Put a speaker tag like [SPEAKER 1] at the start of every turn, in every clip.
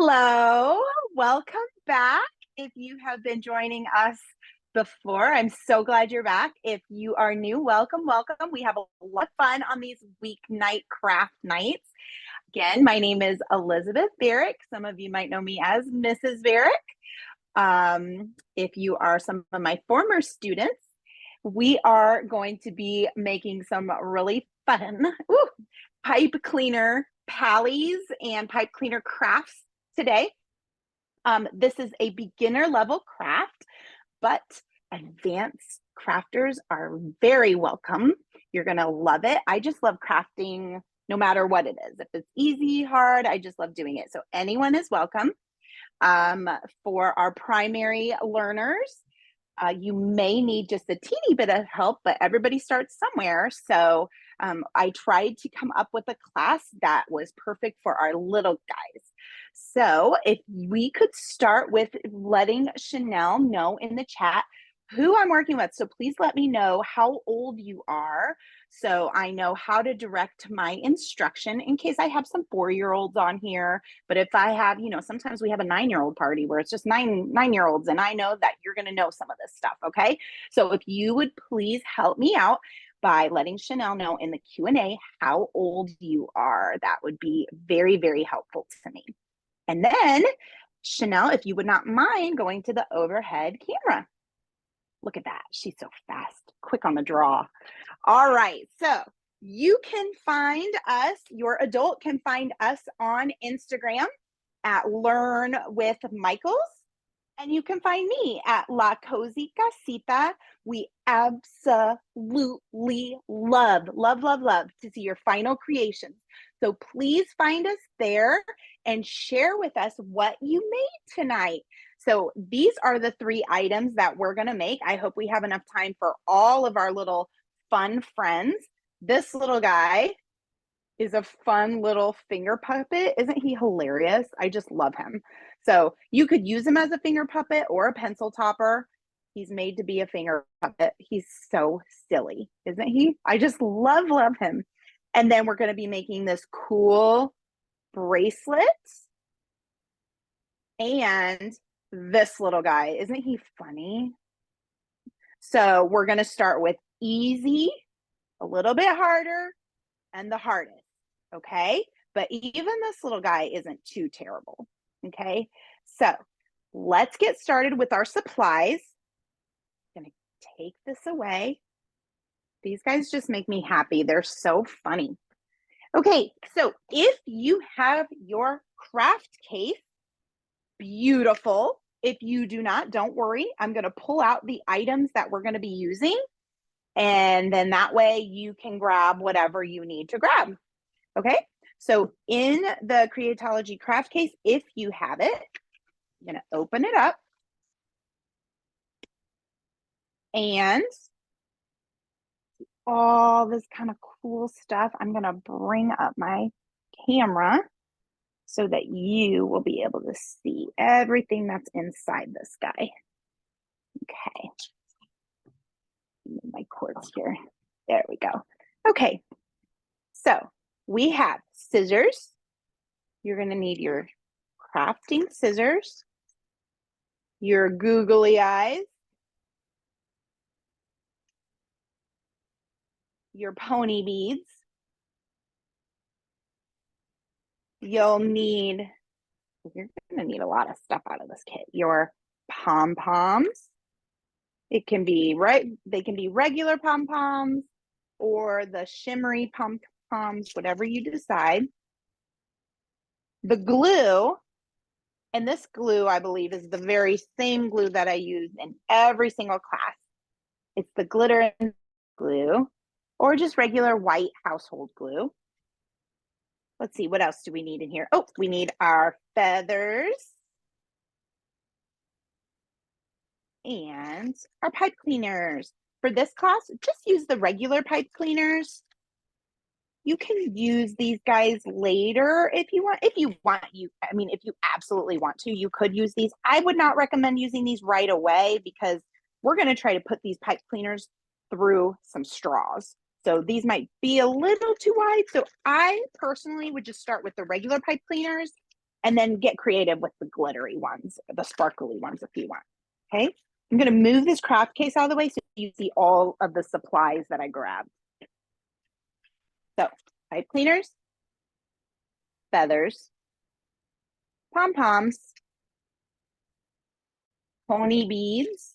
[SPEAKER 1] Hello, welcome back. If you have been joining us before, I'm so glad you're back. If you are new, welcome, welcome. We have a lot of fun on these weeknight craft nights. Again, my name is Elizabeth Barrick. Some of you might know me as Mrs. Barrick. If you are some of my former students, we are going to be making some really fun pipe cleaner pallies and pipe cleaner crafts today. This is a beginner level craft, but advanced crafters are very welcome. You're going to love it. I just love crafting no matter what it is. If it's easy, hard, I just love doing it. So anyone is welcome. For our primary learners, you may need just a teeny bit of help, but everybody starts somewhere. So I tried to come up with a class that was perfect for our little guys. So if we could start with letting Chenille know in the chat who I'm working with. So please let me know how old you are, so I know how to direct my instruction in case I have some 4-year-olds on here. But if I have, sometimes we have a 9-year-old party where it's just nine-year-olds, and I know that you're going to know some of this stuff. Okay. So if you would please help me out by letting Chenille know in the Q&A how old you are, that would be very, very helpful to me. And then Chenille, if you would not mind going to the overhead camera. Look at that. She's so fast, quick on the draw. All right. So you can find us, your adult can find us on Instagram at Learn with Michaels. And you can find me at La Cozy Casita. We absolutely love to see your final creations. So please find us there and share with us what you made tonight. So these are the 3 items that we're going to make. I hope we have enough time for all of our little fun friends. This little guy is a fun little finger puppet. Isn't he hilarious? I just love him. So you could use him as a finger puppet or a pencil topper. He's made to be a finger puppet. He's so silly, isn't he? I just love him. And then we're going to be making this cool bracelet. And this little guy, isn't he funny? So we're going to start with easy, a little bit harder, and the hardest. Okay. But even this little guy isn't too terrible. Okay. So let's get started with our supplies. I'm going to take this away. These guys just make me happy. They're so funny. Okay. So if you have your craft case, beautiful. If you do not, don't worry. I'm going to pull out the items that we're going to be using. And then that way you can grab whatever you need to grab. Okay. So in the Creatology craft case, if you have it, I'm going to open it up. And all this kind of cool stuff. I'm going to bring up my camera so that you will be able to see everything that's inside this guy. Okay. Move my cords here. There we go. Okay. So we have scissors. You're going to need your crafting scissors, your googly eyes, your pony beads. You're going to need a lot of stuff out of this kit. Your pom-poms. They can be regular pom-poms or the shimmery pom-poms, whatever you decide. The glue, and this glue, I believe, is the very same glue that I use in every single class. It's the glitter glue or just regular white household glue. Let's see, what else do we need in here? Oh, we need our feathers and our pipe cleaners. For this class, just use the regular pipe cleaners. You can use these guys later if you want. If you absolutely want to, you could use these. I would not recommend using these right away because we're going to try to put these pipe cleaners through some straws. So these might be a little too wide. So I personally would just start with the regular pipe cleaners and then get creative with the glittery ones, the sparkly ones if you want. Okay, I'm going to move this craft case out of the way so you see all of the supplies that I grabbed. So, pipe cleaners, feathers, pom-poms, pony beads,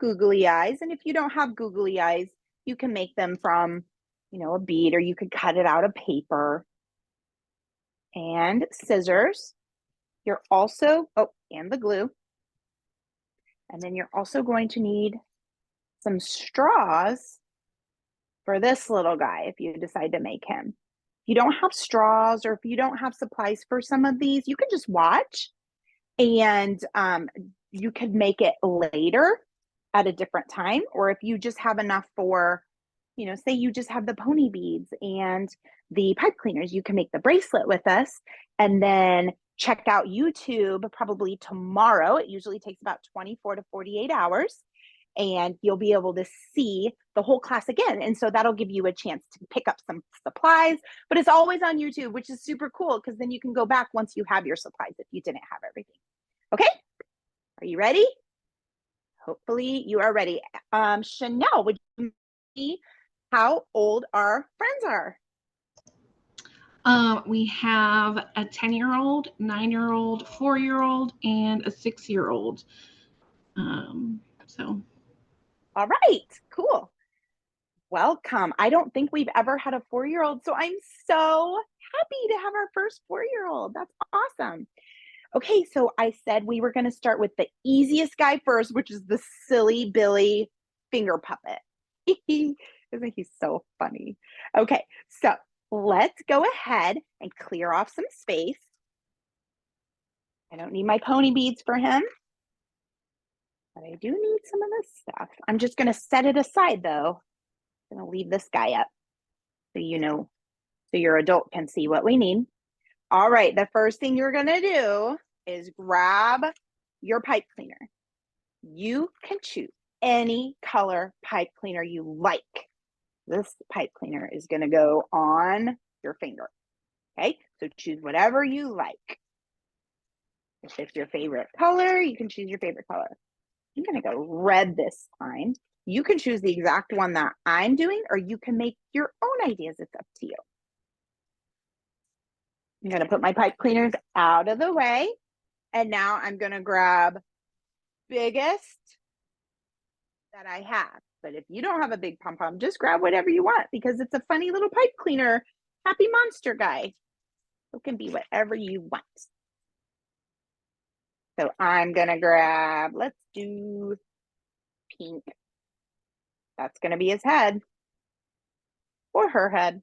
[SPEAKER 1] googly eyes. And if you don't have googly eyes, you can make them from, a bead, or you could cut it out of paper. And scissors. You're also, and the glue. And then you're also going to need some straws for this little guy if you decide to make him. If you don't have straws, or if you don't have supplies for some of these, you can just watch, and you could make it later at a different time. Or if you just have enough for, say you just have the pony beads and the pipe cleaners, you can make the bracelet with us, and then check out YouTube probably tomorrow. It usually takes about 24 to 48 hours, and you'll be able to see the whole class again. And so that'll give you a chance to pick up some supplies, but it's always on YouTube, which is super cool, because then you can go back once you have your supplies if you didn't have everything. Okay, are you ready? Hopefully you are ready. Chenille, would you see how old our friends are?
[SPEAKER 2] We have a 10-year-old, 9-year-old, 4-year-old, and a 6-year-old.
[SPEAKER 1] All right, cool. Welcome. I don't think we've ever had a 4-year-old, so I'm so happy to have our first 4-year-old. That's awesome. Okay, so I said we were going to start with the easiest guy first, which is the silly Billy finger puppet. Isn't he so funny? Okay, so let's go ahead and clear off some space. I don't need my pony beads for him, but I do need some of this stuff. I'm just going to set it aside, though. I'm going to leave this guy up so so your adult can see what we need. All right, the first thing you're going to do is grab your pipe cleaner. You can choose any color pipe cleaner you like. This pipe cleaner is going to go on your finger. Okay, so choose whatever you like. If it's your favorite color, you can choose your favorite color. I'm going to go red this time. You can choose the exact one that I'm doing, or you can make your own ideas. It's up to you. I'm going to put my pipe cleaners out of the way. And now I'm going to grab biggest that I have. But if you don't have a big pom-pom, just grab whatever you want, because it's a funny little pipe cleaner, happy monster guy. It can be whatever you want. So I'm going to grab, let's do pink. That's going to be his head, or her head.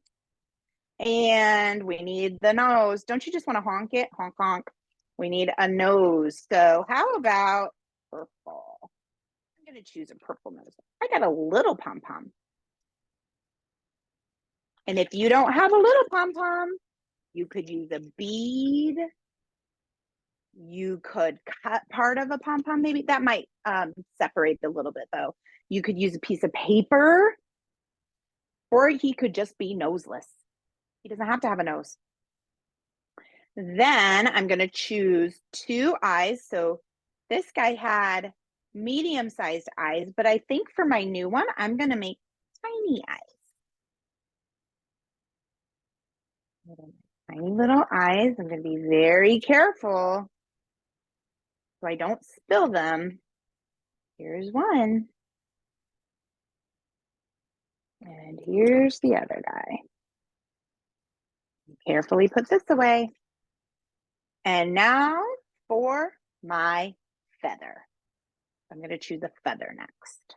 [SPEAKER 1] And we need the nose. Don't you just want to honk it? Honk, honk. We need a nose. So how about purple? I'm going to choose a purple nose. I got a little pom-pom. And if you don't have a little pom-pom, you could use a bead. You could cut part of a pom-pom. Maybe that might separate a little bit, though. You could use a piece of paper, or he could just be noseless. He doesn't have to have a nose. Then I'm going to choose 2 eyes. So this guy had medium-sized eyes, but I think for my new one, I'm going to make tiny eyes. Tiny little eyes. I'm going to be very careful so I don't spill them. Here's one. And here's the other guy. Carefully put this away. And now for my feather. I'm going to choose a feather next.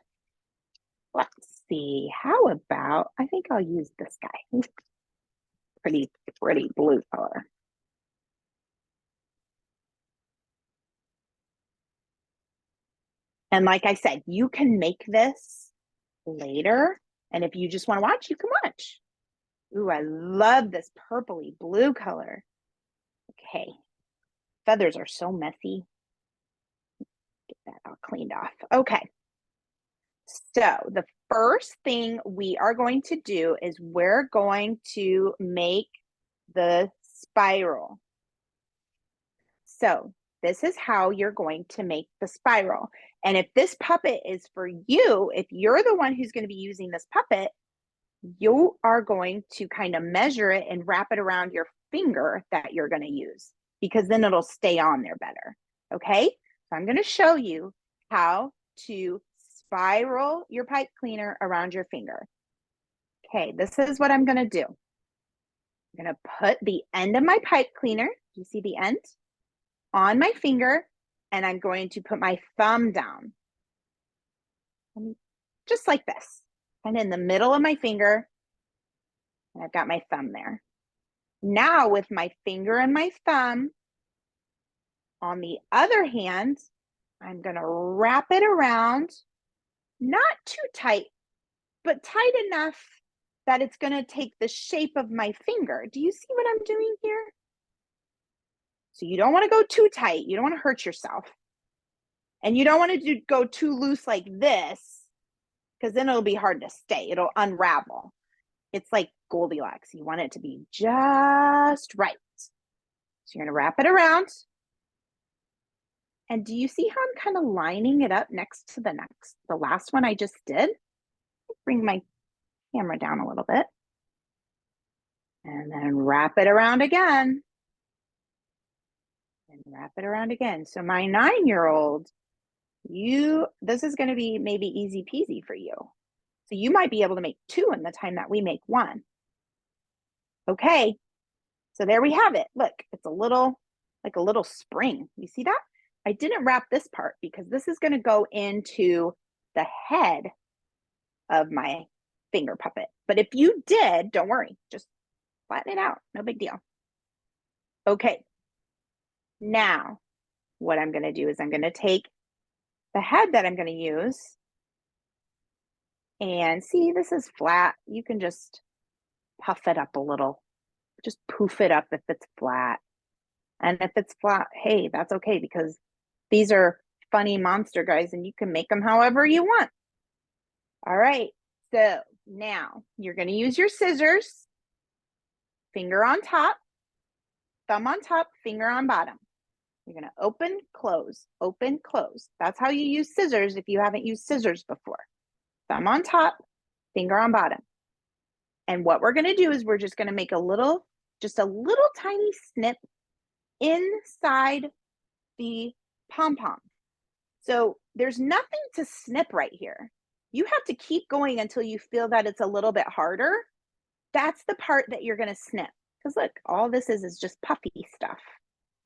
[SPEAKER 1] Let's see. How about, I think I'll use this guy. Pretty blue color. And like I said, you can make this later. And if you just want to watch, you can watch. Ooh, I love this purpley blue color. Okay. Feathers are so messy. Get that all cleaned off. Okay. So the first thing we are going to do is we're going to make the spiral. So this is how you're going to make the spiral. And if this puppet is for you, if you're the one who's going to be using this puppet, you are going to kind of measure it and wrap it around your finger that you're going to use, because then it'll stay on there better. Okay, so I'm going to show you how to spiral your pipe cleaner around your finger. Okay, this is what I'm going to do. I'm going to put the end of my pipe cleaner, do you see the end, on my finger, and I'm going to put my thumb down, just like this, and in the middle of my finger, and I've got my thumb there. Now with my finger and my thumb on the other hand, I'm going to wrap it around, not too tight, but tight enough that it's going to take the shape of my finger. Do you see what I'm doing here? So you don't want to go too tight. You don't want to hurt yourself. And you don't want to go too loose like this, because then it'll be hard to stay. It'll unravel. It's like Goldilocks. You want it to be just right. So you're going to wrap it around. And do you see how I'm kind of lining it up next to the last one I just did? Bring my camera down a little bit. And then wrap it around again. And wrap it around again. So my 9-year-old, this is going to be maybe easy peasy for you. So you might be able to make 2 in the time that we make 1. Okay, so there we have it. Look, it's like a little spring. You see that? I didn't wrap this part because this is going to go into the head of my finger puppet. But if you did, don't worry, just flatten it out. No big deal. Okay, now what I'm going to do is I'm going to take the head that I'm going to use, and see, this is flat. You can just puff it up a little. Just poof it up if it's flat. And if it's flat, hey, that's okay, because these are funny monster guys and you can make them however you want. All right, so now you're going to use your scissors, finger on top, thumb on top, finger on bottom. You're going to open, close, open, close. That's how you use scissors if you haven't used scissors before. Thumb on top, finger on bottom. And what we're going to do is we're just going to make just a little tiny snip inside the pom-pom. So there's nothing to snip right here. You have to keep going until you feel that it's a little bit harder. That's the part that you're going to snip. Because look, all this is just puffy stuff.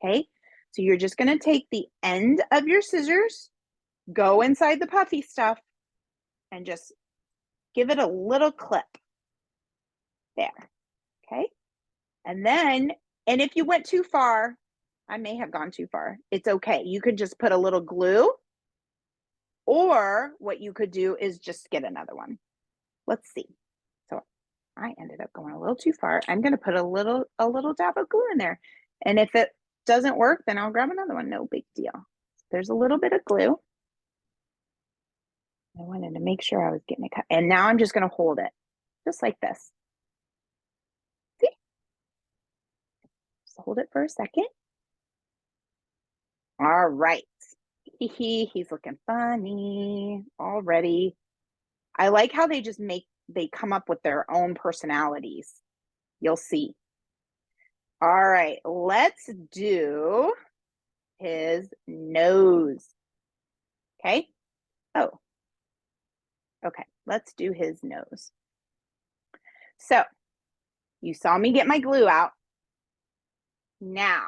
[SPEAKER 1] Okay, so you're just going to take the end of your scissors, go inside the puffy stuff, and just give it a little clip. There. Okay, and if you went too far, I may have gone too far, it's okay. You could just put a little glue, or what you could do is just get another one. Let's see. So I ended up going a little too far. I'm going to put a little dab of glue in there. And if it doesn't work, then I'll grab another one. No big deal. There's a little bit of glue. I wanted to make sure I was getting it cut. And now I'm just going to hold it just like this. See? Just hold it for a second. All right. He's looking funny already. I like how they come up with their own personalities. You'll see. All right, let's do his nose. Okay. Oh, okay. Let's do his nose. So you saw me get my glue out. Now,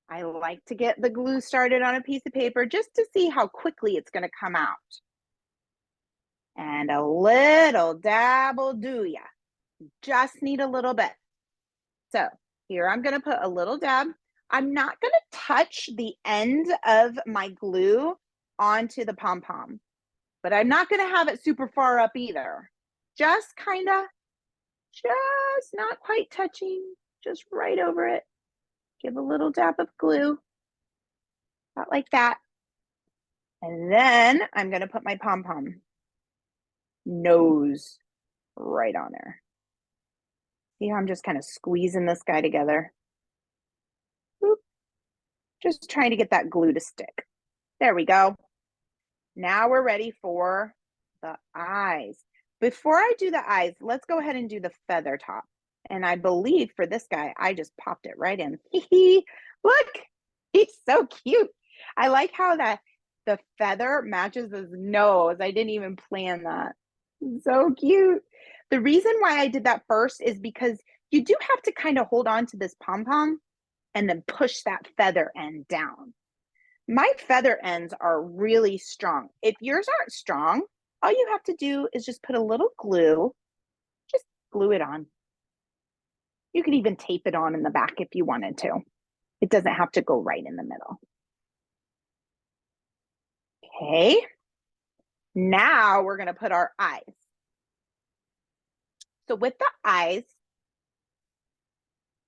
[SPEAKER 1] I like to get the glue started on a piece of paper just to see how quickly it's going to come out. And a little dab will do ya. Just need a little bit. So here I'm going to put a little dab. I'm not going to touch the end of my glue onto the pom-pom, but I'm not going to have it super far up either. Just kind of, just not quite touching, just right over it. Give a little dab of glue, about like that. And then I'm going to put my pom-pom nose right on there. See how I'm just kind of squeezing this guy together? Boop, Just trying to get that glue to stick. There we go. Now we're ready for the eyes. Before I do the eyes, let's go ahead and do the feather top. And I believe for this guy, I just popped it right in. Look, he's so cute. I like how the feather matches his nose. I didn't even plan that. So cute. The reason why I did that first is because you do have to kind of hold on to this pom-pom and then push that feather end down. My feather ends are really strong. If yours aren't strong, all you have to do is just put a little glue, just glue it on. You could even tape it on in the back if you wanted to. It doesn't have to go right in the middle. Okay. Now we're going to put our eyes. So with the eyes,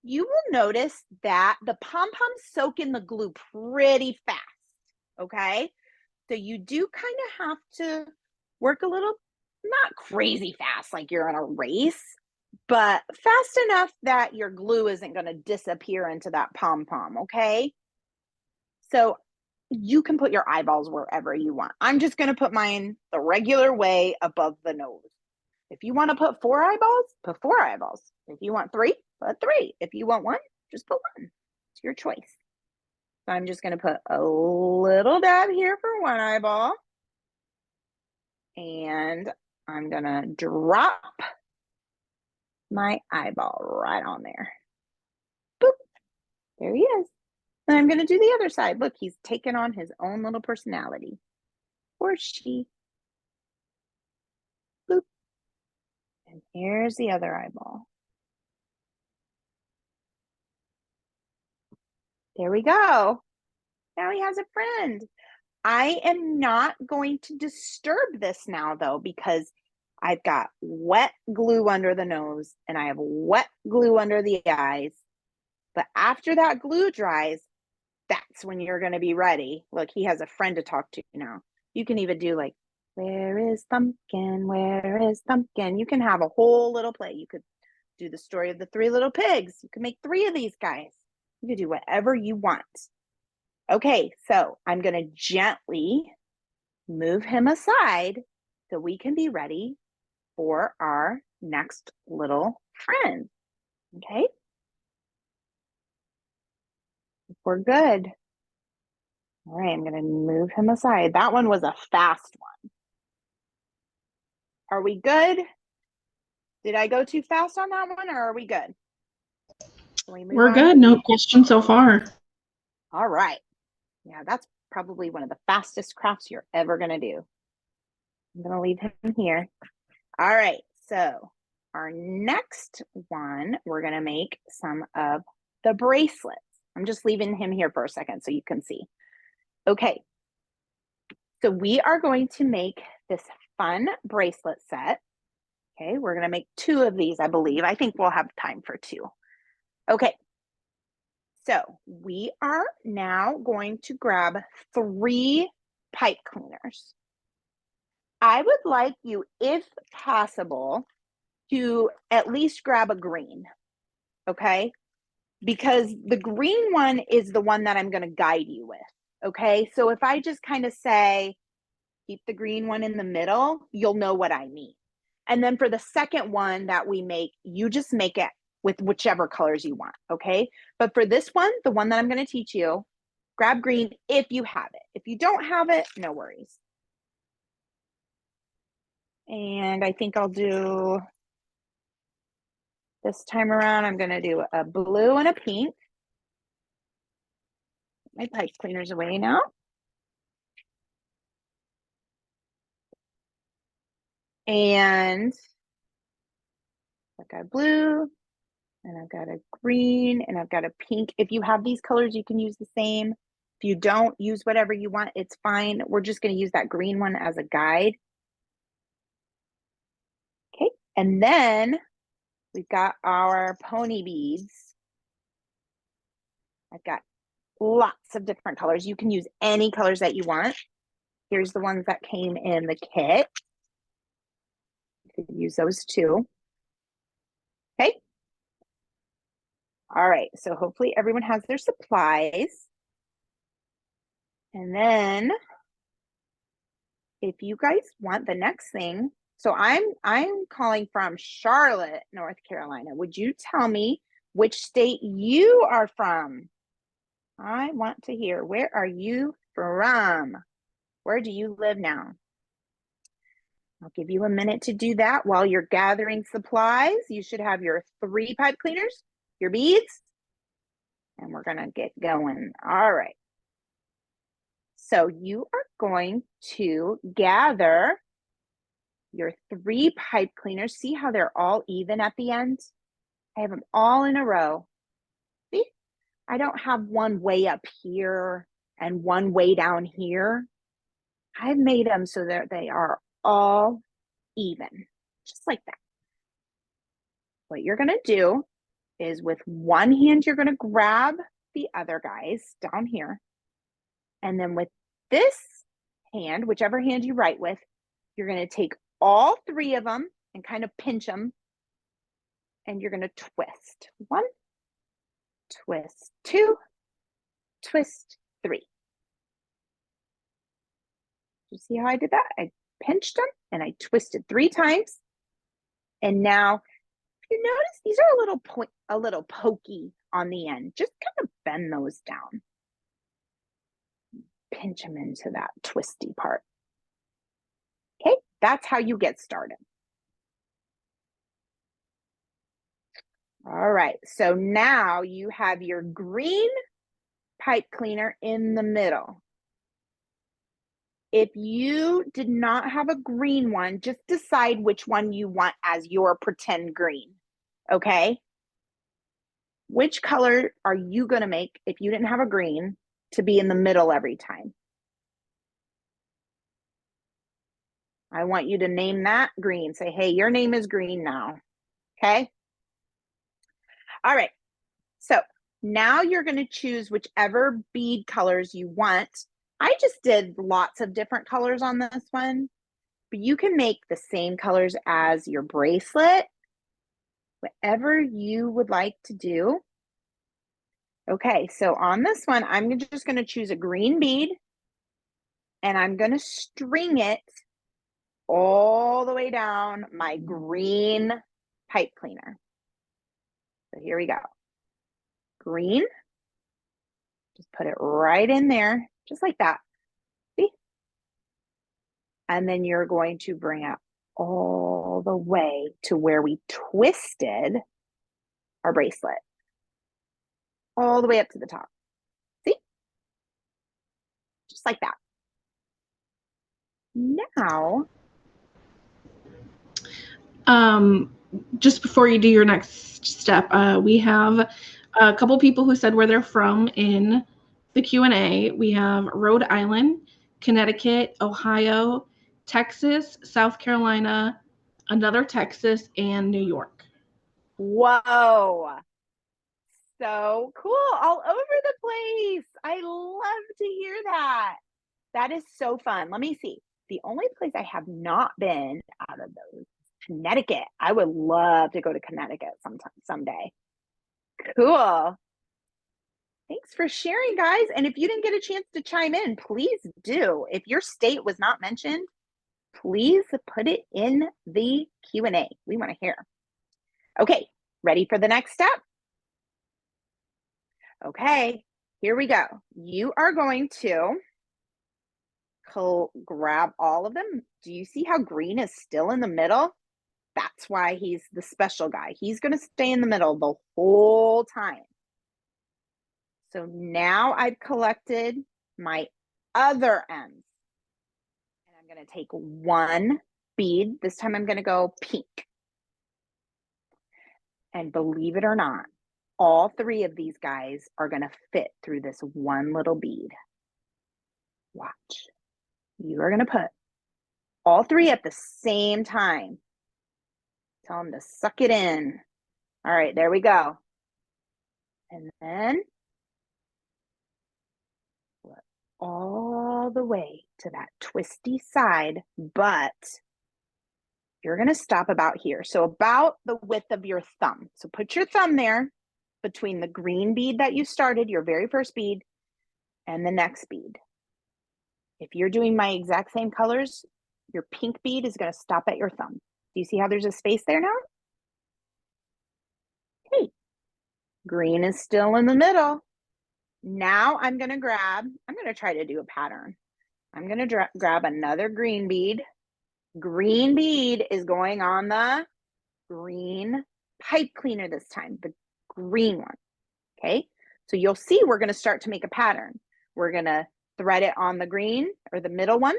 [SPEAKER 1] you will notice that the pom-poms soak in the glue pretty fast. Okay. So you do kind of have to work a little, not crazy fast like you're in a race, but fast enough that your glue isn't going to disappear into that pom-pom, okay? So you can put your eyeballs wherever you want. I'm just going to put mine the regular way above the nose. If you want to put 4 eyeballs, put 4 eyeballs. If you want 3, put 3. If you want 1, just put 1. It's your choice. So I'm just going to put a little dab here for 1 eyeball. And I'm going to drop my eyeball right on there. Boop. There he is. And I'm going to do the other side. Look, he's taken on his own little personality. Or she. Boop. And here's the other eyeball. There we go. Now he has a friend. I am not going to disturb this now, though, because I've got wet glue under the nose and I have wet glue under the eyes. But after that glue dries, that's when you're going to be ready. Look, he has a friend to talk to now. You can even do like, where is Thumpkin? Where is Thumpkin? You can have a whole little play. You could do the story of the 3 little pigs. You can make 3 of these guys. You can do whatever you want. Okay, so I'm going to gently move him aside so we can be ready for our next little friend. Okay? We're good. All right, I'm going to move him aside. That one was a fast one. Are we good? Did I go too fast on that one, or are we good? Can we move
[SPEAKER 2] We're
[SPEAKER 1] on?
[SPEAKER 2] good. No question so far.
[SPEAKER 1] All right. Yeah, that's probably one of the fastest crafts you're ever going to do. I'm going to leave him here. All right, so our next one, we're going to make some of the bracelets. I'm just leaving him here for a second so you can see. Okay, so we are going to make this fun bracelet set. Okay, we're going to make 2 of these, I believe. I think we'll have time for 2. Okay, so we are now going to grab 3 pipe cleaners. I would like you, if possible, to at least grab a green, okay? Because the green one is the one that I'm going to guide you with, okay? So if I just kind of say, keep the green one in the middle, you'll know what I mean. And then for the second one that we make, you just make it with whichever colors you want, okay? But for this one, the one that I'm going to teach you, grab green if you have it. If you don't have it, no worries. And I think I'll do, this time around, I'm going to do a blue and a pink. My pipe cleaner's away now. And I've got blue, and I've got a green, and I've got a pink. If you have these colors, you can use the same. If you don't, use whatever you want. It's fine. We're just going to use that green one as a guide. Okay, and then we've got our pony beads. I've got lots of different colors. You can use any colors that you want. Here's the ones that came in the kit. You could use those too. Okay. All right, so hopefully everyone has their supplies. And then if you guys want the next thing, so I'm calling from Charlotte, North Carolina. Would you tell me which state you are from? I want to hear, where are you from? Where do you live now? I'll give you a minute to do that while you're gathering supplies. You should have your 3 pipe cleaners, your beads, and we're gonna get going. All right. So you are going to gather your 3 pipe cleaners. See how they're all even at the end? I have them all in a row. See? I don't have one way up here and one way down here. I've made them so that they are all even, just like that. What you're going to do is with one hand, you're going to grab the other guys down here. And then with this hand, whichever hand you write with, you're going to take all 3 of them and kind of pinch them. And you're going to twist. 1, twist 2, twist 3. You see how I did that? I pinched them and I twisted 3 times. And now, if you notice, these are a little pokey on the end. Just kind of bend those down. Pinch them into that twisty part. Okay, that's how you get started. All right, so now you have your green pipe cleaner in the middle. If you did not have a green one, just decide which one you want as your pretend green, okay? Which color are you going to make if you didn't have a green to be in the middle every time? I want you to name that green. Say, hey, your name is green now, okay? All right, so now you're going to choose whichever bead colors you want. I just did lots of different colors on this one, but you can make the same colors as your bracelet, whatever you would like to do. Okay, so on this one, I'm just going to choose a green bead and I'm going to string it all the way down my green pipe cleaner. So here we go. Green, just put it right in there, just like that. See? And then you're going to bring it all the way to where we twisted our bracelet. All the way up to the top. See? Just like that. Now,
[SPEAKER 2] just before you do your next step, we have a couple people who said where they're from in the Q&A. We have Rhode Island, Connecticut, Ohio, Texas, South Carolina, another Texas, and New York.
[SPEAKER 1] whoa. So cool. All over the place. I love to hear that. That is so fun. Let me see. The only place I have not been out of those, Connecticut. I would love to go to Connecticut someday. Cool. Thanks for sharing, guys. And if you didn't get a chance to chime in, please do. If your state was not mentioned, please put it in the Q&A. We want to hear. Okay, ready for the next step? Okay, here we go. You are going to grab all of them. Do you see how green is still in the middle? That's why he's the special guy. He's going to stay in the middle the whole time. So now I've collected my other ends. And I'm going to take one bead. This time I'm going to go pink. And believe it or not, all 3 of these guys are going to fit through this one little bead. Watch. You are going to put all 3 at the same time. Tell them to suck it in. All right, there we go. And then all the way to that twisty side, but you're going to stop about here. So about the width of your thumb. So put your thumb there between the green bead that you started, your very first bead, and the next bead. If you're doing my exact same colors, your pink bead is going to stop at your thumb. Do you see how there's a space there now? Okay. Green is still in the middle. Now I'm going to try to do a pattern. I'm going to grab another green bead. Green bead is going on the green pipe cleaner this time, the green one. Okay, so you'll see we're going to start to make a pattern. We're going to thread it on the green or the middle one.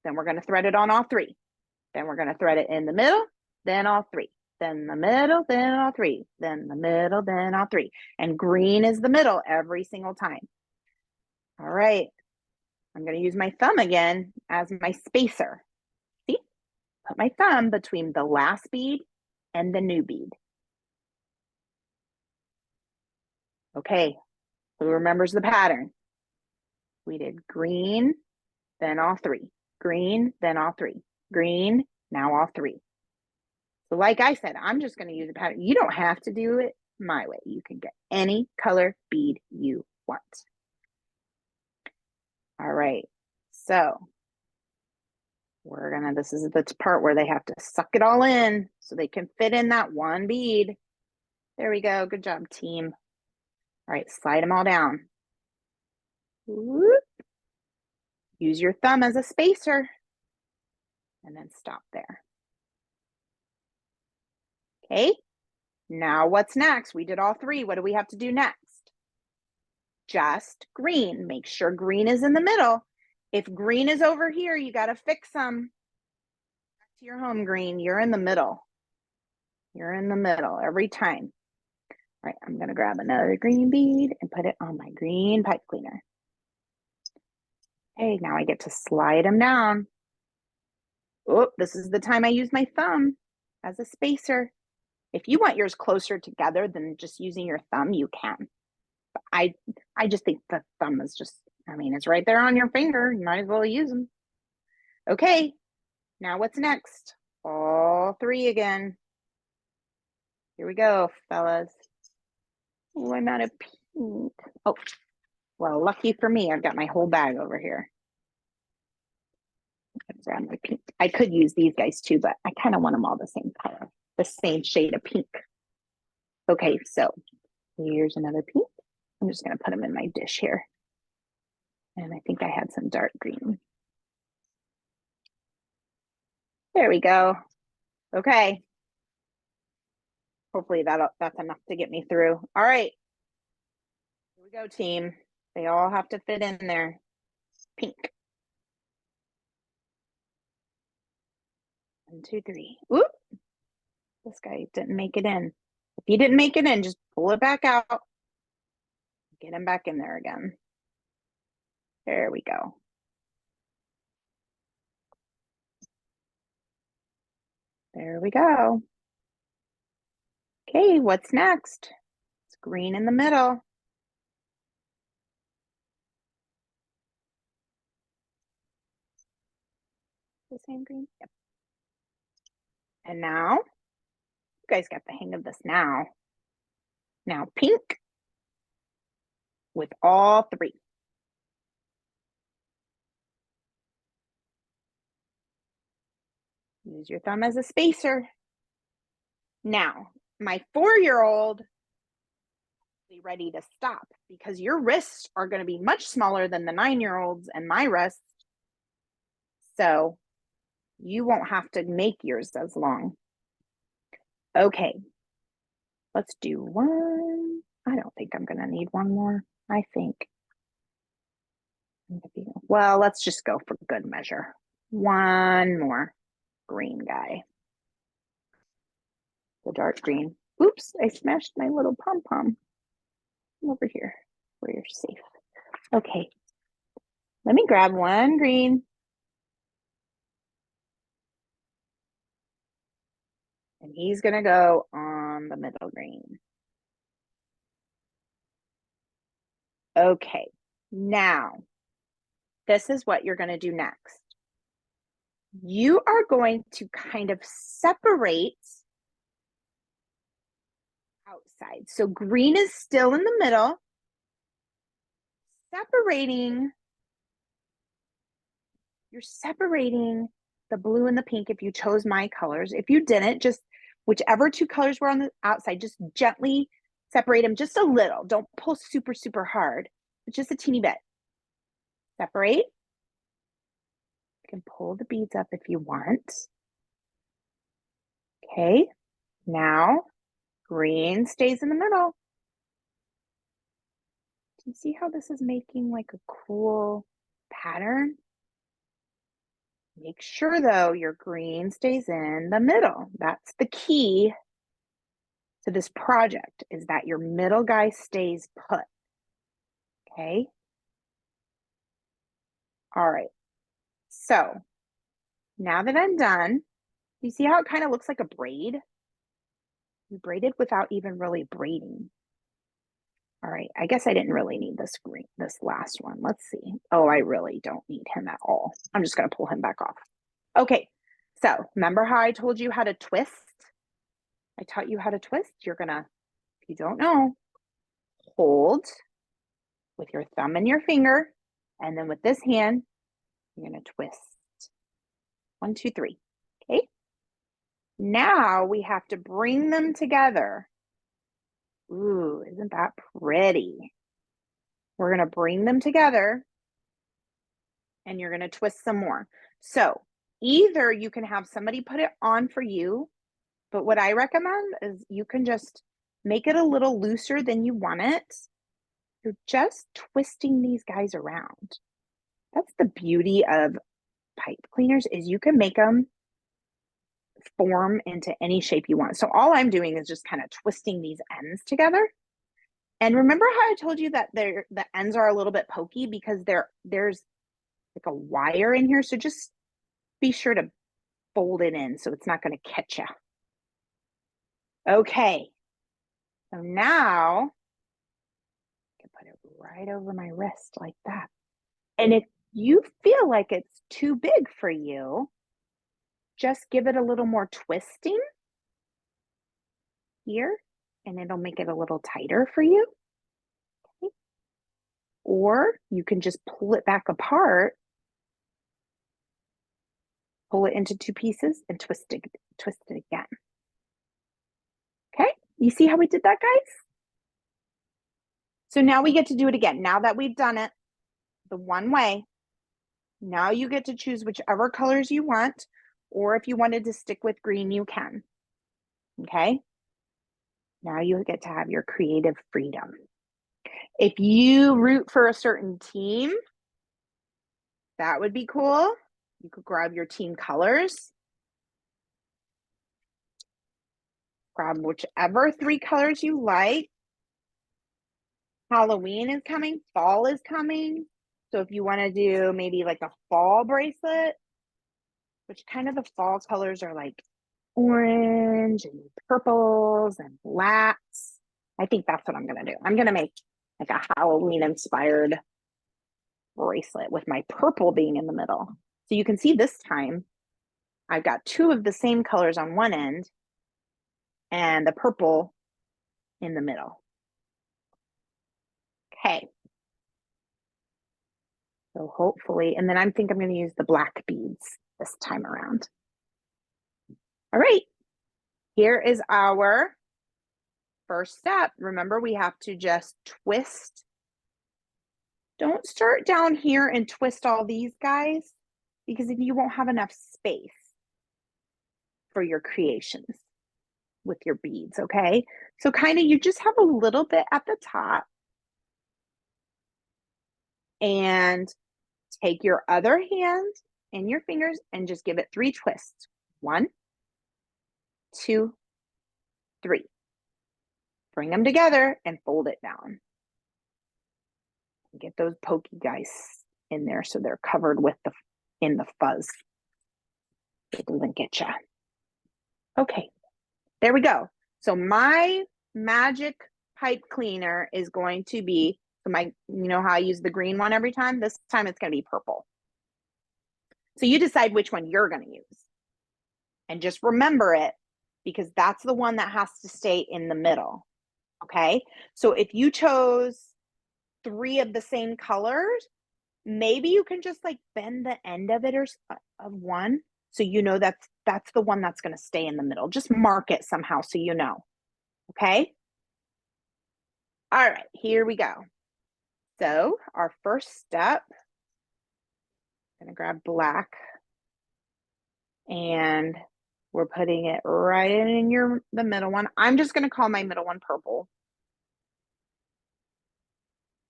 [SPEAKER 1] Then we're going to thread it on all three. Then we're going to thread it in the middle, then all three. Then the middle, then all three. Then the middle, then all three. And green is the middle every single time. All right, I'm going to use my thumb again as my spacer. See? Put my thumb between the last bead and the new bead. Okay, who remembers the pattern? We did green, then all three. Green, then all three. Green, now all three. So like I said, I'm just going to use a pattern. You don't have to do it my way. You can get any color bead you want. All right, so this is the part where they have to suck it all in so they can fit in that one bead. There we go. Good job, team. All right, slide them all down. Whoop. Use your thumb as a spacer and then stop there. Okay, now what's next? We did all three. What do we have to do next? Just green. Make sure green is in the middle. If green is over here, you got to fix them. Back to your home green. You're in the middle. You're in the middle every time. All right, I'm going to grab another green bead and put it on my green pipe cleaner. Okay, now I get to slide them down. Oh, this is the time I use my thumb as a spacer. If you want yours closer together than just using your thumb, you can. But I just think the thumb is just, it's right there on your finger. You might as well use them. Okay, now what's next? All three again. Here we go, fellas. Oh, I'm out of pink. Oh, well, lucky for me, I've got my whole bag over here. Grab my pink. I could use these guys too, but I kind of want them all the same color, the same shade of pink. Okay, so here's another pink. I'm just going to put them in my dish here. And I think I had some dark green. There we go. Okay. Hopefully that's enough to get me through. All right. Here we go, team. They all have to fit in there. Pink. 1, 2, 3. Oop. This guy didn't make it in. If you didn't make it in, just pull it back out. Get him back in there again. There we go. There we go. Okay, what's next? It's green in the middle. The same green? Yep. And now, you guys got the hang of this now. Now pink with all three. Use your thumb as a spacer. Now, my 4-year-old be ready to stop because your wrists are going to be much smaller than the 9-year-olds and my wrists. So you won't have to make yours as long. Okay, let's do one. I don't think I'm going to need one more. I think. Well, let's just go for good measure. One more green guy. The dark green. Oops, I smashed my little pom-pom. Over here where you're safe. Okay, let me grab one green. And he's gonna go on the middle green. Okay, now this is what you're gonna do next. You are going to kind of separate outside. So green is still in the middle, separating you're separating the blue and the pink if you chose my colors. If you didn't, just whichever two colors were on the outside, just gently separate them just a little. Don't pull super, super hard, but just a teeny bit. Separate. You can pull the beads up if you want. Okay, now green stays in the middle. Do you see how this is making like a cool pattern? Make sure though your green stays in the middle. That's the key to this project, is that your middle guy stays put. Okay. All right. So now that I'm done, you see how it kind of looks like a braid? You braided without even really braiding. All right, I guess I didn't really need this last one. Let's see. Oh, I really don't need him at all. I'm just gonna pull him back off. Okay, so remember how I told you how to twist? I taught you how to twist. You're gonna, if you don't know, hold with your thumb and your finger, and then with this hand, you're gonna twist. 1, 2, 3, okay? Now we have to bring them together. Ooh, isn't that pretty? We're gonna bring them together and you're gonna twist some more. So either you can have somebody put it on for you, but what I recommend is you can just make it a little looser than you want it. You're just twisting these guys around. That's the beauty of pipe cleaners, is you can make them form into any shape you want. So all I'm doing is just kind of twisting these ends together. And remember how I told you that the ends are a little bit pokey because there's like a wire in here. So just be sure to fold it in so it's not going to catch you. Okay. So now I can put it right over my wrist like that. And if you feel like it's too big for you, just give it a little more twisting here, and it'll make it a little tighter for you. Okay. Or you can just pull it back apart, pull it into 2 pieces, and twist it again. Okay, you see how we did that, guys? So now we get to do it again. Now that we've done it the one way, now you get to choose whichever colors you want, or if you wanted to stick with green, you can. Okay, now you get to have your creative freedom. If you root for a certain team, that would be cool. You could grab your team colors. Grab whichever 3 colors you like. Halloween is coming, fall is coming. So if you want to do maybe like a fall bracelet, which kind of the fall colors are like orange and purples and blacks. I think that's what I'm going to do. I'm going to make like a Halloween inspired bracelet with my purple being in the middle. So you can see this time I've got 2 of the same colors on one end and the purple in the middle. Okay. So hopefully, and then I think I'm going to use the black beads this time around. All right. Here is our first step. Remember, we have to just twist. Don't start down here and twist all these guys, because if you won't have enough space for your creations with your beads, okay? So kind of you just have a little bit at the top and take your other hand and your fingers and just give it 3 twists. 1, 2, 3. Bring them together and fold it down. Get those pokey guys in there so they're covered with in the fuzz. It doesn't get you. Okay, there we go. So my magic pipe cleaner is going to be, you know how I use the green one every time? This time it's going to be purple. So you decide which one you're going to use. And just remember it, because that's the one that has to stay in the middle. Okay, so if you chose 3 of the same colors, maybe you can just like bend the end of it or of one. So you know that's the one that's going to stay in the middle. Just mark it somehow so you know. Okay. All right, here we go. So our first step, I'm going to grab black and we're putting it right in the middle one. I'm just going to call my middle one purple.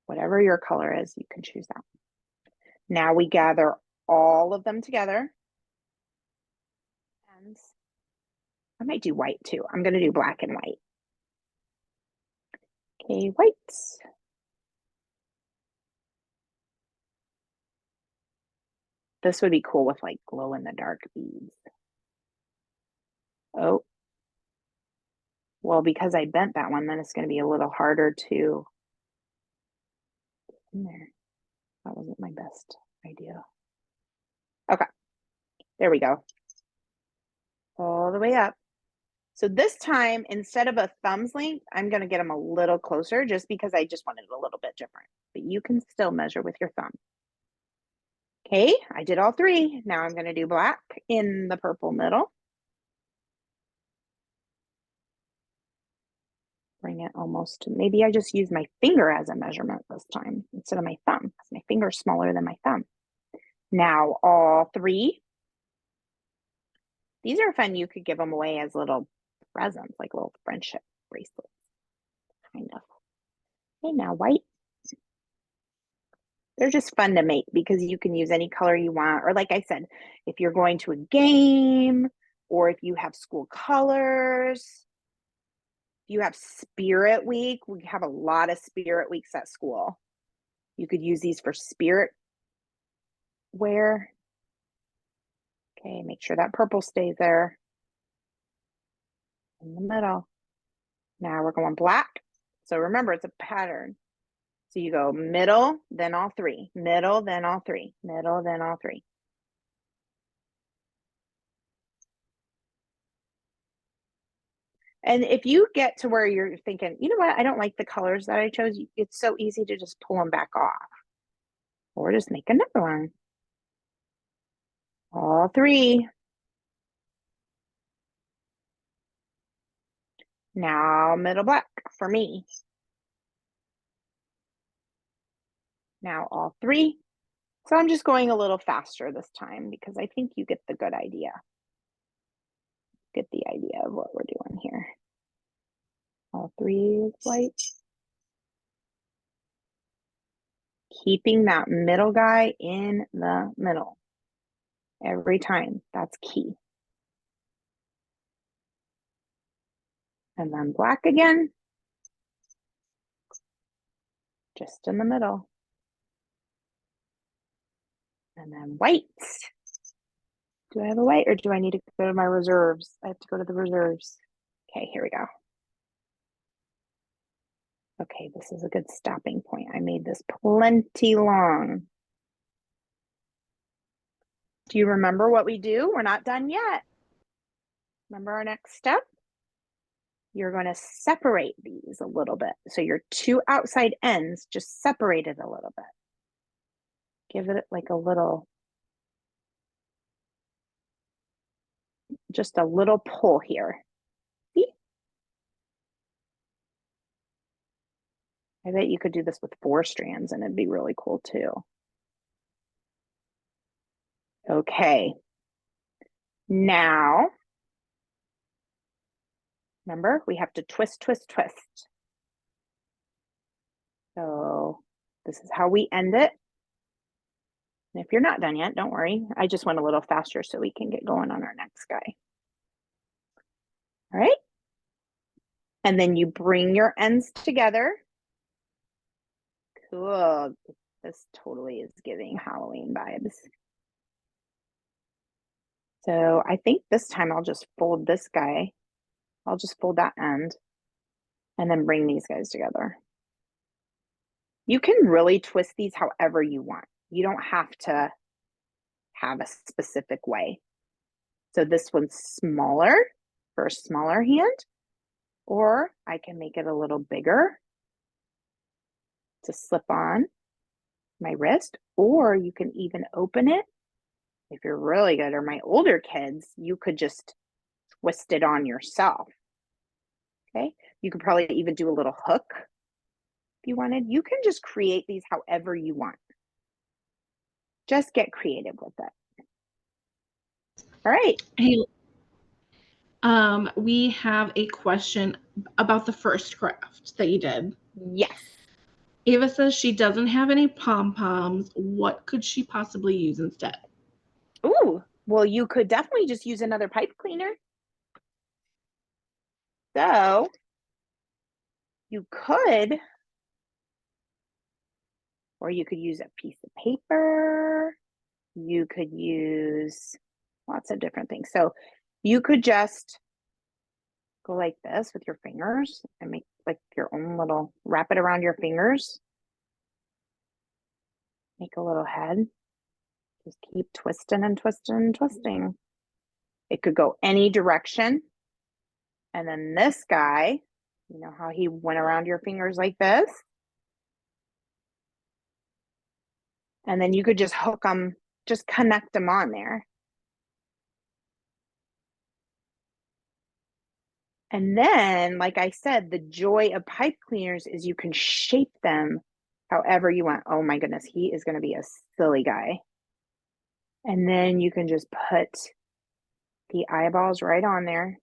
[SPEAKER 1] Whatever your color is, you can choose that. Now we gather all of them together. And I might do white too. I'm going to do black and white. Okay, white. This would be cool with like glow in the dark beads. Oh, well, because I bent that one, then it's going to be a little harder to in there. That wasn't my best idea. Okay, there we go. All the way up. So this time, instead of a thumb's length, I'm going to get them a little closer just because I just wanted it a little bit different. But you can still measure with your thumb. Okay, I did all three. Now I'm going to do black in the purple middle. Bring it almost to, maybe I just use my finger as a measurement this time instead of my thumb because my finger is smaller than my thumb. Now all three. These are fun. You could give them away as little presents, like little friendship bracelets, kind of. Okay, now white. They're just fun to make because you can use any color you want. Or like I said, if you're going to a game or if you have school colors, if you have spirit week, we have a lot of spirit weeks at school. You could use these for spirit wear. Okay, make sure that purple stays there in the middle. Now we're going black. So remember, it's a pattern. So you go middle, then all three, middle, then all three, middle, then all three. And if you get to where you're thinking, you know what, I don't like the colors that I chose, it's so easy to just pull them back off. Or just make another one. All three. Now middle black for me. Now all three. So I'm just going a little faster this time because I think you get the good idea. Get the idea of what we're doing here. All three is white. Keeping that middle guy in the middle every time. That's key. And then black again. Just in the middle. And then white. Do I have a white or do I need to go to my reserves? I have to go to the reserves. Okay, here we go. Okay, this is a good stopping point. I made this plenty long. Do you remember what we do? We're not done yet. Remember our next step? You're going to separate these a little bit. So your two outside ends, just separate it a little bit. Give it like a little, just a little pull here. See? I bet you could do this with 4 strands and it'd be really cool too. Okay. Now, remember, we have to twist, twist, twist. So this is how we end it. And if you're not done yet, don't worry. I just went a little faster so we can get going on our next guy. All right. And then you bring your ends together. Cool. This totally is giving Halloween vibes. So I think this time I'll just fold this guy. I'll just fold that end and then bring these guys together. You can really twist these however you want. You don't have to have a specific way. So this one's smaller for a smaller hand, or I can make it a little bigger to slip on. my wrist, or you can even open it. If you're really good, or my older kids, you could just twist it on yourself. Okay. You could probably even do a little hook if you wanted. You can just create these however you want. Just get creative with it. All right.
[SPEAKER 2] Hey, we have a question about the first craft that you did.
[SPEAKER 1] Yes.
[SPEAKER 2] Ava says she doesn't have any pom-poms. What could she possibly use instead?
[SPEAKER 1] Ooh, well, you could definitely just use another pipe cleaner. So you could, or you could use a piece of paper. You could use lots of different things. So you could just go like this with your fingers and make like your own little, wrap it around your fingers. Make a little head. Just keep twisting and twisting and twisting. It could go any direction. And then this guy, you know how he went around your fingers like this? And then you could just hook them, just connect them on there. And then, like I said, the joy of pipe cleaners is you can shape them however you want. Oh my goodness, he is going to be a silly guy. And then you can just put the eyeballs right on there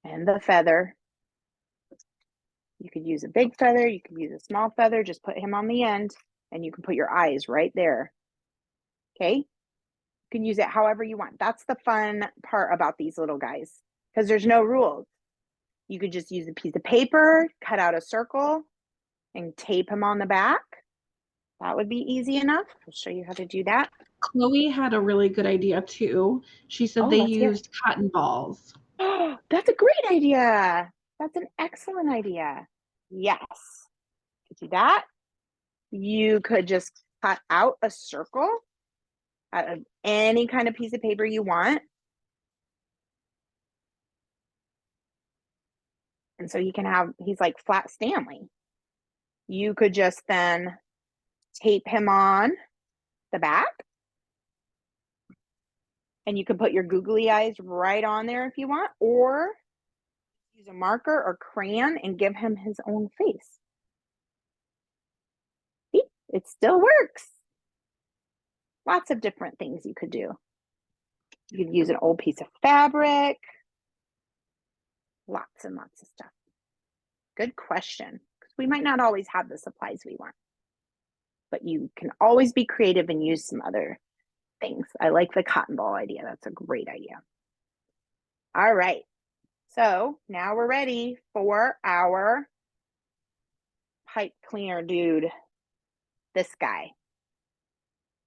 [SPEAKER 1] and the feather. You could use a big feather, you could use a small feather, just put him on the end, and you can put your eyes right there. Okay? You can use it however you want. That's the fun part about these little guys, because there's no rules. You could just use a piece of paper, cut out a circle, and tape him on the back. That would be easy enough. I'll show you how to do that.
[SPEAKER 2] Chloe had a really good idea too. She said
[SPEAKER 1] Oh,
[SPEAKER 2] they
[SPEAKER 1] let's hear.
[SPEAKER 2] used cotton balls.
[SPEAKER 1] Oh, that's a great idea. That's an excellent idea. Yes. Could do that. You could just cut out a circle out of any kind of piece of paper you want. And so you can have, he's like Flat Stanley. You could just then tape him on the back. And you can put your googly eyes right on there if you want, or use a marker or crayon and give him his own face. See, it still works. Lots of different things you could do. You could use an old piece of fabric. Lots and lots of stuff. Good question, because we might not always have the supplies we want. But you can always be creative and use some other things. I like the cotton ball idea. That's a great idea. All right. So now we're ready for our pipe cleaner dude. This guy.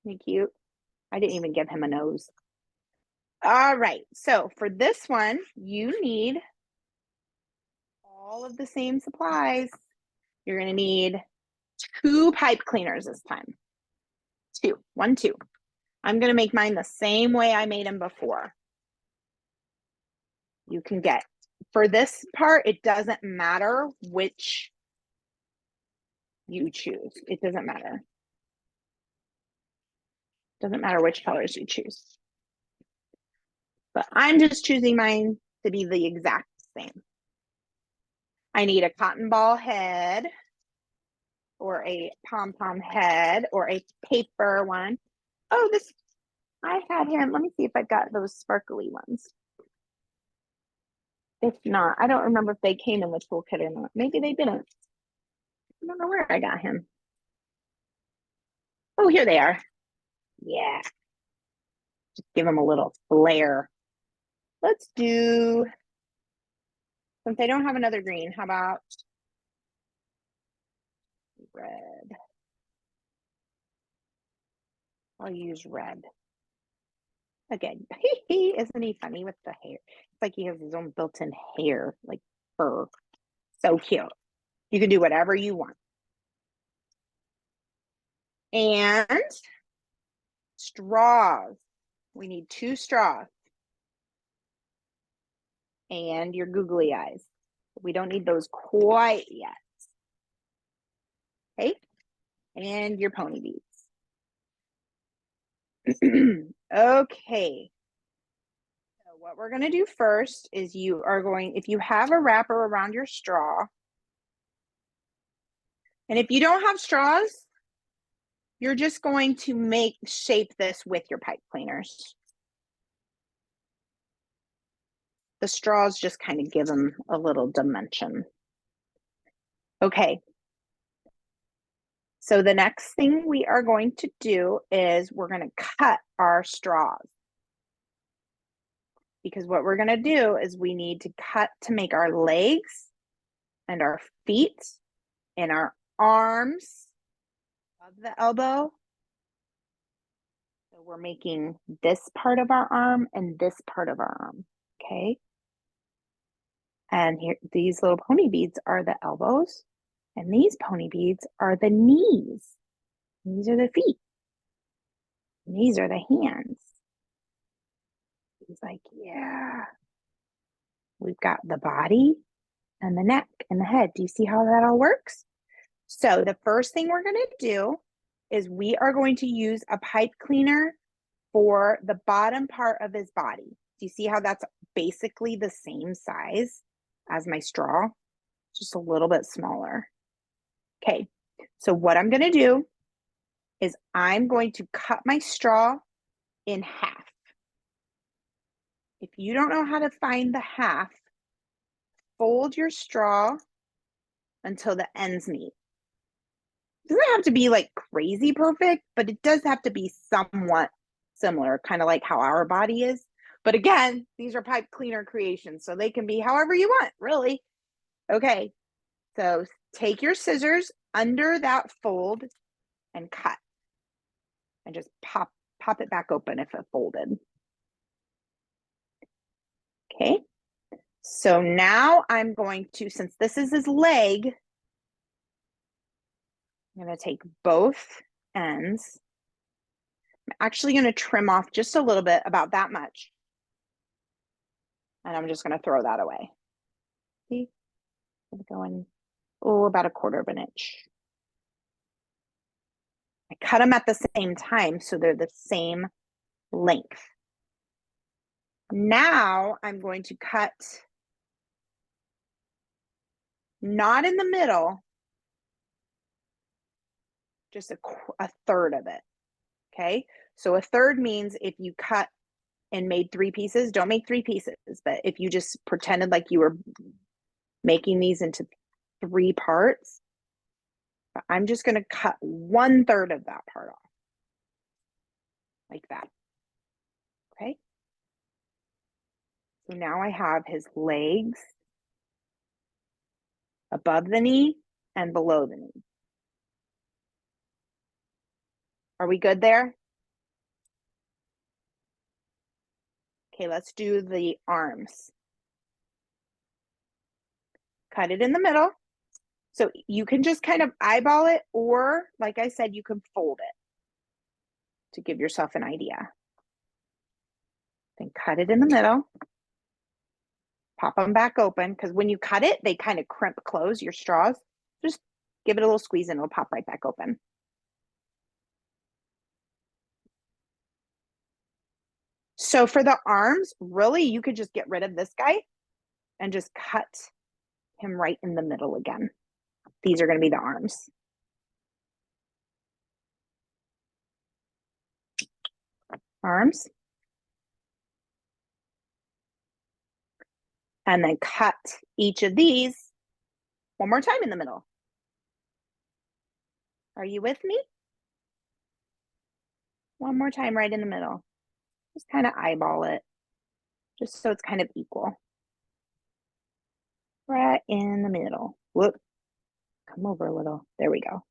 [SPEAKER 1] Isn't he cute? I didn't even give him a nose. All right. So for this one, you need all of the same supplies. You're going to need 2 pipe cleaners this time. 2. 1, 2. I'm going to make mine the same way I made them before. You can get, for this part, it doesn't matter which you choose. It doesn't matter. Doesn't matter which colors you choose. But I'm just choosing mine to be the exact same. I need a cotton ball head, or a pom-pom head, or a paper one. Oh, this, I had him. Let me see if I've got those sparkly ones. If not, I don't remember if they came in the toolkit or not. Maybe they didn't. I don't know where I got him. Oh, here they are. Yeah. Just give them a little flair. Let's do, since I don't have another green, how about red? I'll use red. Again, isn't he funny with the hair? It's like he has his own built-in hair, like fur. So cute. You can do whatever you want. And straws. We need 2 straws. And your googly eyes. We don't need those quite yet. Okay. And your pony beads. Okay. So what we're going to do first is you are going, if you have a wrapper around your straw, and if you don't have straws, you're just going to shape this with your pipe cleaners. The straws just kind of give them a little dimension. Okay. So the next thing we are going to do is we're going to cut our straws. Because what we're going to do is we need to cut to make our legs and our feet and our arms of the elbow. So we're making this part of our arm and this part of our arm, okay? And here, these little pony beads are the elbows, and these pony beads are the knees. These are the feet. And these are the hands. He's like, yeah. We've got the body and the neck and the head. Do you see how that all works? So the first thing we're going to do is we are going to use a pipe cleaner for the bottom part of his body. Do you see how that's basically the same size as my straw? Just a little bit smaller. Okay, so what I'm going to do is I'm going to cut my straw in half. If you don't know how to find the half, fold your straw until the ends meet. It doesn't have to be like crazy perfect, but it does have to be somewhat similar, kind of like how our body is. But again, these are pipe cleaner creations, so they can be however you want, really. Okay, so take your scissors under that fold and cut. And just pop it back open if it folded. Okay, so now I'm going to, since this is his leg, I'm going to take both ends. I'm actually going to trim off just a little bit, about that much. And I'm just going to throw that away. See? I'm going, about 1/4 of an inch. I cut them at the same time, so they're the same length. Now I'm going to cut not in the middle, just a 1/3 of it. Okay, so 1/3 means if you cut and made 3 pieces, don't make 3 pieces, but if you just pretended like you were making these into 3 parts, I'm just going to cut 1/3 of that part off, like that. Okay, so now I have his legs above the knee and below the knee. Are we good there? Okay, let's do the arms. Cut it in the middle. So you can just kind of eyeball it, or like I said, you can fold it to give yourself an idea. Then cut it in the middle. Pop them back open, because when you cut it, they kind of crimp close your straws. Just give it a little squeeze and it'll pop right back open. So for the arms, really, you could just get rid of this guy and just cut him right in the middle again. These are going to be the arms. Arms. And then cut each of these one more time in the middle. Are you with me? One more time right in the middle. Just kind of eyeball it, just so it's kind of equal. Right in the middle. Whoop. Come over a little. There we go.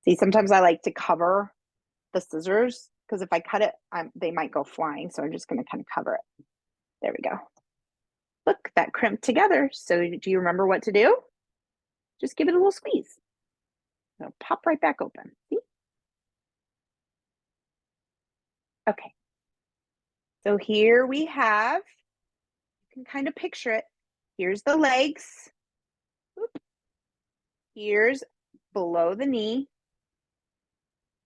[SPEAKER 1] See, sometimes I like to cover the scissors, because if I cut it, they might go flying. So I'm just going to kind of cover it. There we go. Look, that crimped together. So do you remember what to do? Just give it a little squeeze. It'll pop right back open. See? Okay. So here we have, you can kind of picture it. Here's the legs. Whoop. Here's below the knee.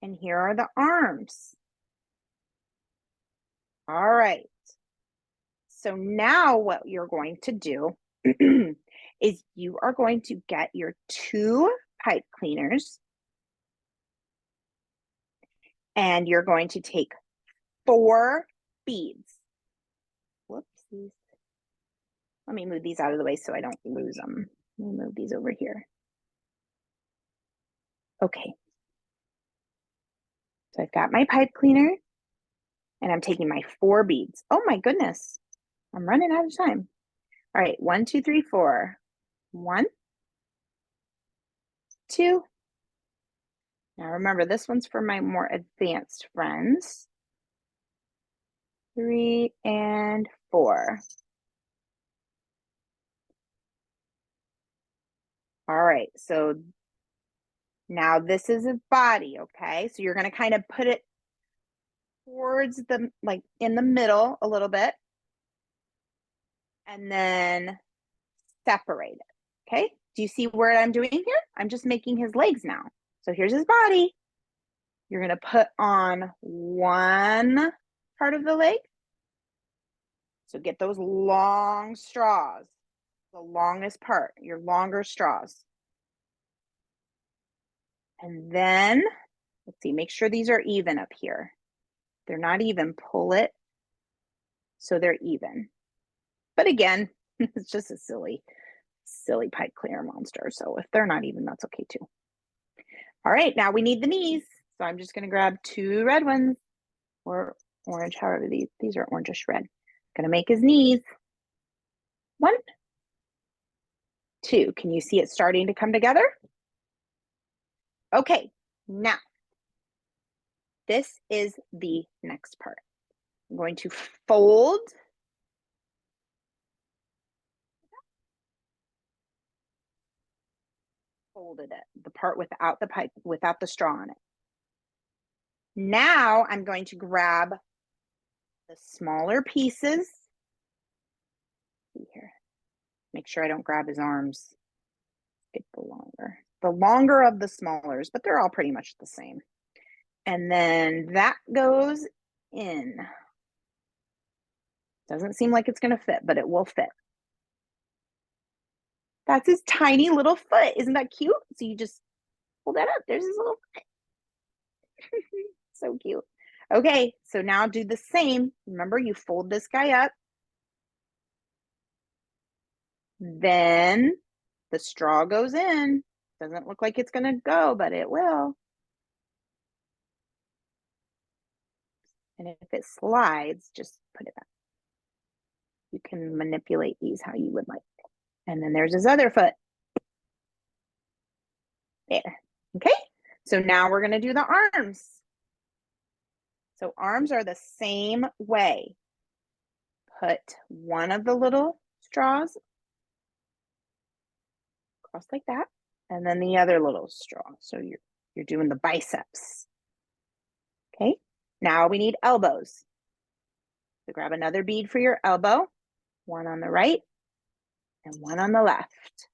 [SPEAKER 1] And here are the arms. All right. So now what you're going to do is you are going to get your 2 pipe cleaners and you're going to take 4 beads. Whoopsies. Let me move these out of the way so I don't lose them. Let me move these over here. Okay. So I've got my pipe cleaner and I'm taking my 4 beads. Oh my goodness. I'm running out of time. All right. 1, 2, 3, 4. 1, 2. Now remember, this one's for my more advanced friends. 3 and 4. All right. So now this is a body. Okay. So you're going to kind of put it towards the, like in the middle a little bit. And then separate it. Okay. Do you see what I'm doing here? I'm just making his legs now. So here's his body. You're going to put on one part of the leg. So get those long straws, the longest part, your longer straws. And then, let's see, make sure these are even up here. If they're not even, pull it so they're even. But again, it's just a silly pipe cleaner monster. So if they're not even, that's okay too. All right, now we need the knees. So I'm just going to grab 2 red ones or orange, however these are orangish red. Going to make his knees. 1, 2. Can you see it starting to come together? Okay, now this is the next part. I'm going to folded it, the part without the pipe, without the straw on it. Now I'm going to grab the smaller pieces. See here. Make sure I don't grab his arms. Get the longer of the smallers, but they're all pretty much the same. And then that goes in. Doesn't seem like it's going to fit, but it will fit. That's his tiny little foot. Isn't that cute? So you just pull that up. There's his little foot. So cute. Okay, so now do the same. Remember, you fold this guy up. Then the straw goes in. Doesn't look like it's going to go, but it will. And if it slides, just put it back. You can manipulate these how you would like. And then there's his other foot. There. Okay, so now we're going to do the arms. So arms are the same way. Put one of the little straws across like that, and then the other little straw. So you're doing the biceps. Okay, now we need elbows. So grab another bead for your elbow, one on the right and one on the left.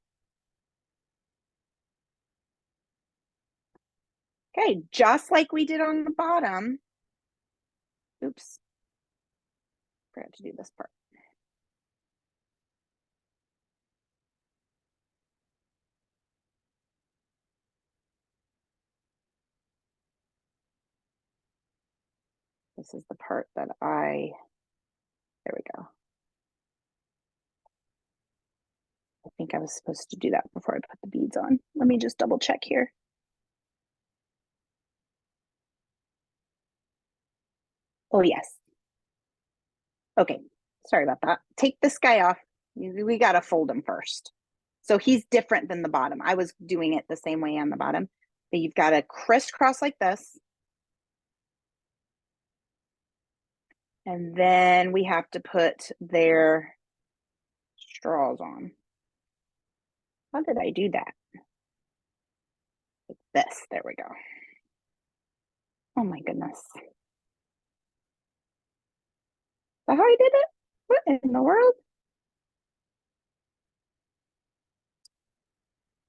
[SPEAKER 1] Okay, just like we did on the bottom. Oops, forgot to do this part. This is the part that there we go. I think I was supposed to do that before I put the beads on. Let me just double check here. Oh, yes. Okay, sorry about that. Take this guy off. We got to fold him first. So he's different than the bottom. I was doing it the same way on the bottom, but you've got to crisscross like this. And then we have to put their straws on. How did I do that? Like this, there we go. Oh my goodness. Is that how I did it? What in the world?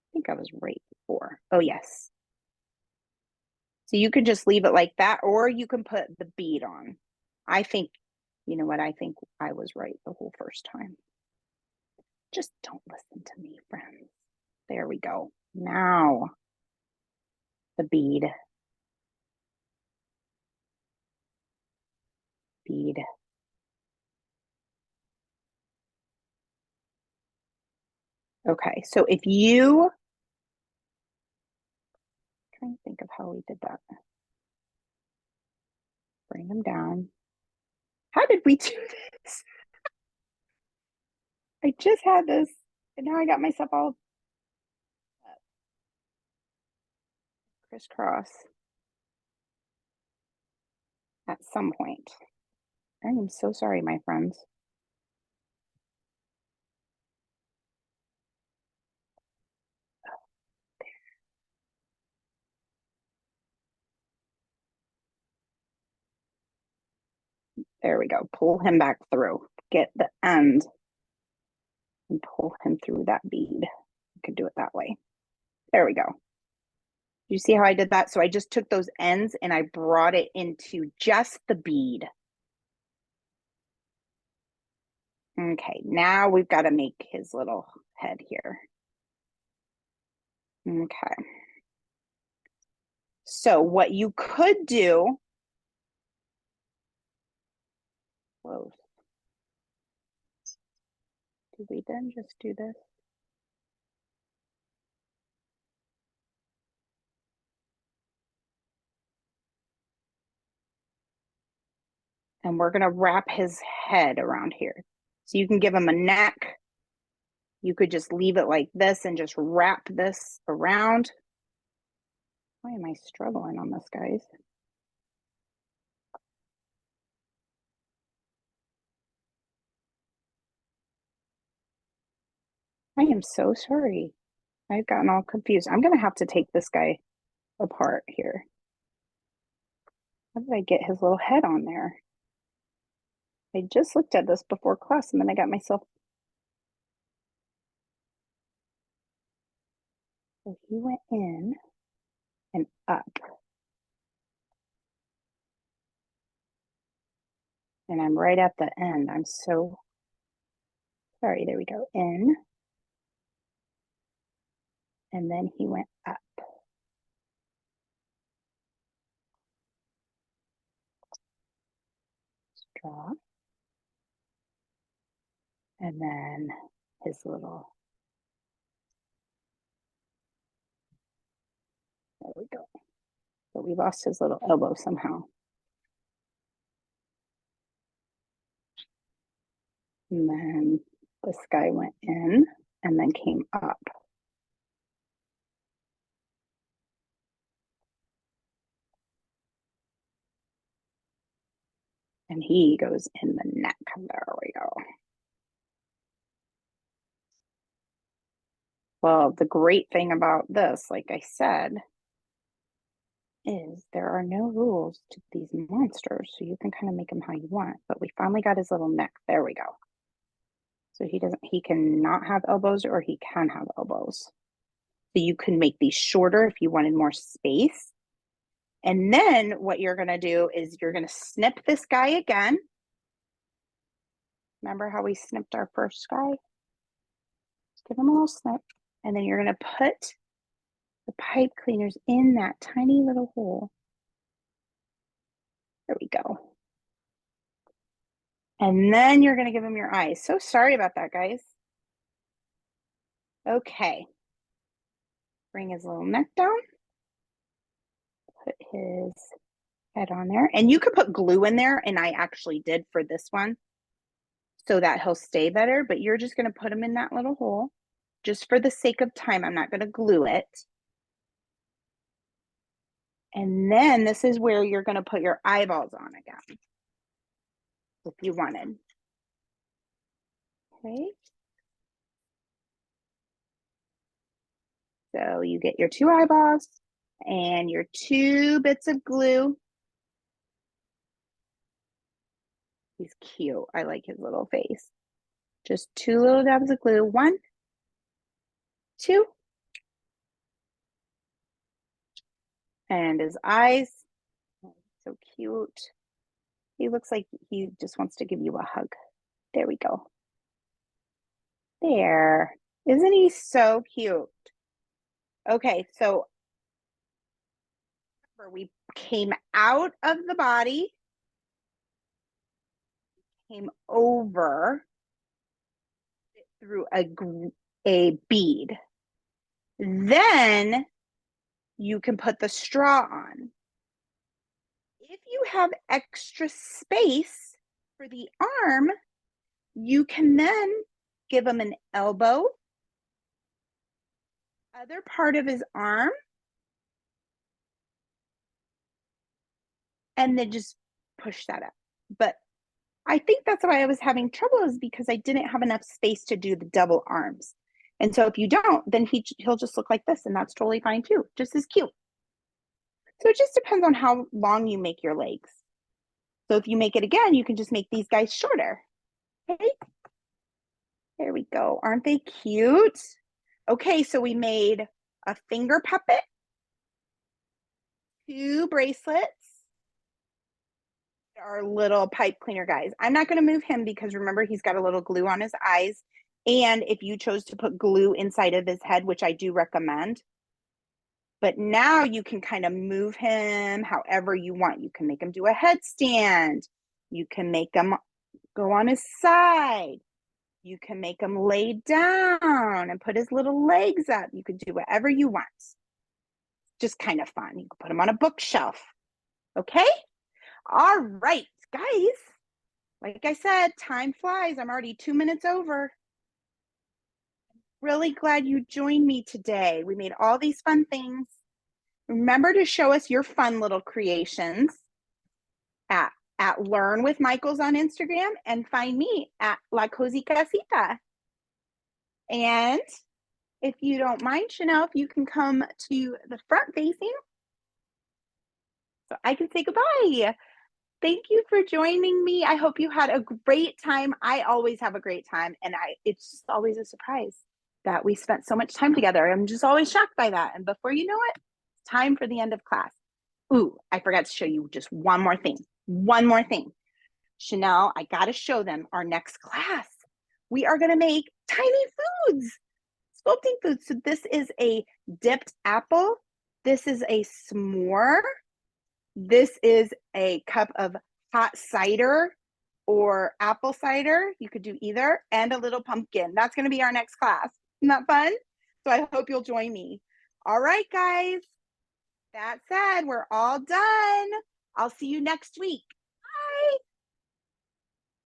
[SPEAKER 1] I think I was right before. Oh yes. So you could just leave it like that, or you can put the bead on. I think You know what? I think I was right the whole first time. Just don't listen to me, friends. There we go. Now, the bead. Bead. Okay, so if you, I'm trying to think of how we did that. Bring them down. How did we do this? I just had this, and now I got myself all crisscross at some point. I am so sorry, my friends. There we go. Pull him back through. Get the end and pull him through that bead. You can do it that way. There we go. You see how I did that? So I just took those ends and I brought it into just the bead. Okay, now we've got to make his little head here. Okay. So what you could do, whoa, do we then just do this? And we're going to wrap his head around here. So you can give him a neck. You could just leave it like this and just wrap this around. Why am I struggling on this, guys? I am so sorry. I've gotten all confused. I'm going to have to take this guy apart here. How did I get his little head on there? I just looked at this before class and then I got myself. So he went in and up. And I'm right at the end. I'm so sorry. There we go. In. And then he went up. Draw. And then his little. There we go. But we lost his little elbow somehow. And then this guy went in and then came up. And he goes in the neck. There we go. Well, the great thing about this, like I said, is there are no rules to these monsters, so you can kind of make them how you want. But we finally got his little neck. There we go. So he cannot have elbows or he can have elbows. So you can make these shorter if you wanted more space. And then what you're going to do is you're going to snip this guy again. Remember how we snipped our first guy? Just give him a little snip. And then you're going to put the pipe cleaners in that tiny little hole. There we go. And then you're going to give him your eyes. So sorry about that, guys. Okay. Bring his little neck down. Put his head on there. And you could put glue in there, and I actually did for this one so that he'll stay better. But you're just going to put him in that little hole. Just for the sake of time, I'm not going to glue it. And then this is where you're going to put your eyeballs on again, if you wanted. Okay. So you get your two eyeballs and your two bits of glue. He's cute. I like his little face. Just two little dabs of glue. 1, 2. And his eyes. So cute. He looks like he just wants to give you a hug. There we go. There. Isn't he so cute? Okay, so we came out of the body, came over through a bead. Then you can put the straw on. If you have extra space for the arm, you can then give him an elbow, other part of his arm, and then just push that up. But I think that's why I was having trouble, is because I didn't have enough space to do the double arms. And so if you don't, then he'll just look like this, and that's totally fine too, just as cute. So it just depends on how long you make your legs. So if you make it again, you can just make these guys shorter. Okay, there we go. Aren't they cute? Okay, so we made a finger puppet, 2 bracelets, our little pipe cleaner guys. I'm not going to move him because remember, he's got a little glue on his eyes. And if you chose to put glue inside of his head, which I do recommend, but now you can kind of move him however you want. You can make him do a headstand. You can make him go on his side. You can make him lay down and put his little legs up. You can do whatever you want. Just kind of fun. You can put him on a bookshelf. Okay? All right, guys. Like I said, time flies. I'm already 2 minutes over. Really glad you joined me today. We made all these fun things. Remember to show us your fun little creations at Learn with Michaels on Instagram, and find me at La Cozy Casita. And if you don't mind, Chenille, if you can come to the front facing so I can say goodbye. Thank you for joining me. I hope you had a great time. I always have a great time, and it's just always a surprise that we spent so much time together. I'm just always shocked by that. And before you know it, it's time for the end of class. Ooh, I forgot to show you just one more thing. One more thing. Chenille, I got to show them our next class. We are going to make tiny foods, sculpting foods. So this is a dipped apple. This is a s'more. This is a cup of hot cider or apple cider. You could do either, and a little pumpkin. That's going to be our next class. Isn't that fun? So I hope you'll join me. All right, guys. That said, we're all done. I'll see you next week.